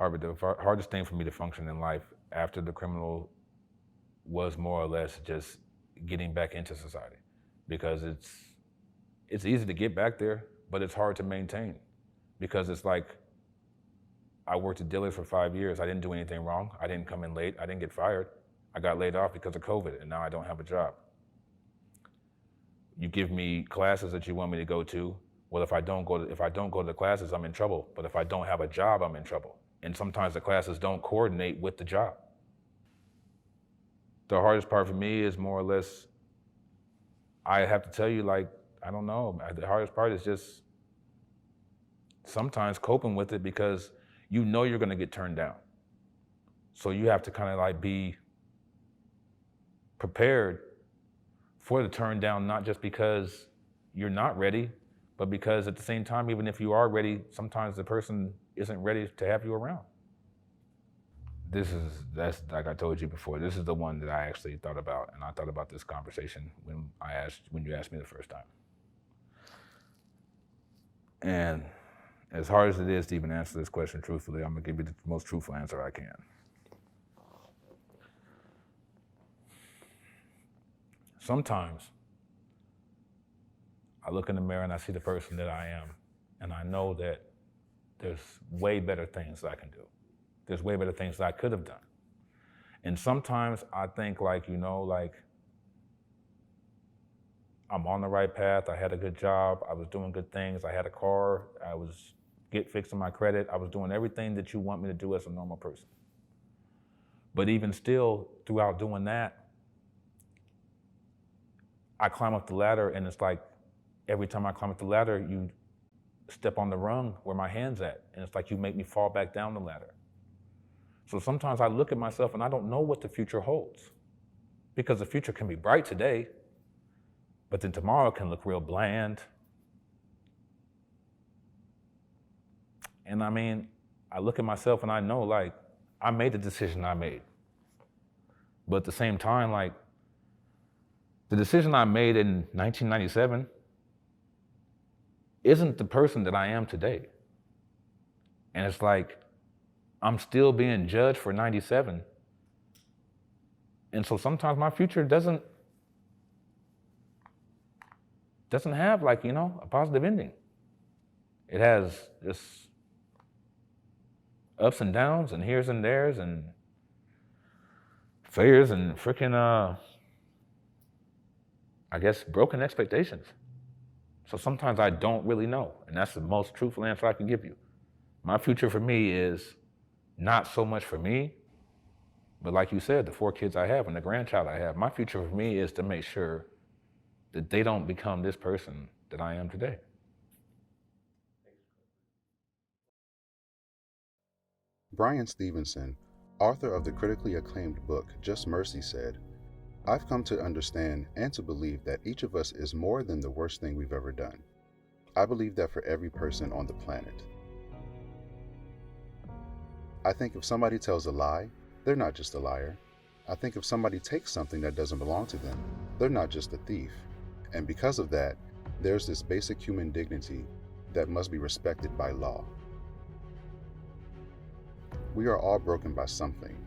hardest thing for me to function in life after the criminal was more or less just getting back into society, because it's easy to get back there, but it's hard to maintain, because it's like I worked at Dillard's for 5 years. I didn't do anything wrong. I didn't come in late. I didn't get fired. I got laid off because of COVID, and now I don't have a job. You give me classes that you want me to go to. Well, if I don't go to the classes, I'm in trouble. But if I don't have a job, I'm in trouble. And sometimes the classes don't coordinate with the job. The hardest part for me is more or less, I have to tell you, like, I don't know. The hardest part is just sometimes coping with it, because you know you're gonna get turned down. So you have to kind of like be prepared for the turn down, not just because you're not ready, but because at the same time, even if you are ready, sometimes the person isn't ready to have you around. That's like I told you before, this is the one that I actually thought about, and I thought about this conversation when you asked me the first time. And as hard as it is to even answer this question truthfully, I'm gonna give you the most truthful answer I can. Sometimes I look in the mirror and I see the person that I am, and I know that there's way better things I can do. There's way better things that I could have done. And sometimes I think, like, you know, like, I'm on the right path. I had a good job. I was doing good things. I had a car. I was fixing my credit. I was doing everything that you want me to do as a normal person. But even still, throughout doing that, I climb up the ladder, and it's like every time I climb up the ladder, you step on the rung where my hand's at, and it's like you make me fall back down the ladder. So sometimes I look at myself and I don't know what the future holds, because the future can be bright today, but then tomorrow can look real bland. And I mean, I look at myself and I know, like, I made the decision I made. But at the same time, like, the decision I made in 1997 isn't the person that I am today. And it's like, I'm still being judged for 97. And so sometimes my future doesn't have, like, you know, a positive ending. It has just ups and downs and here's and there's and failures and freaking, I guess, broken expectations. So sometimes I don't really know, and that's the most truthful answer I can give you. My future for me is not so much for me, but like you said, the 4 kids I have and the grandchild I have, my future for me is to make sure that they don't become this person that I am today. Brian Stevenson, author of the critically acclaimed book Just Mercy, said, "I've come to understand and to believe that each of us is more than the worst thing we've ever done. I believe that for every person on the planet. I think if somebody tells a lie, they're not just a liar. I think if somebody takes something that doesn't belong to them, they're not just a thief. And because of that, there's this basic human dignity that must be respected by law. We are all broken by something.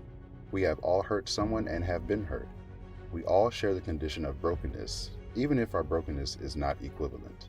We have all hurt someone and have been hurt. We all share the condition of brokenness, even if our brokenness is not equivalent.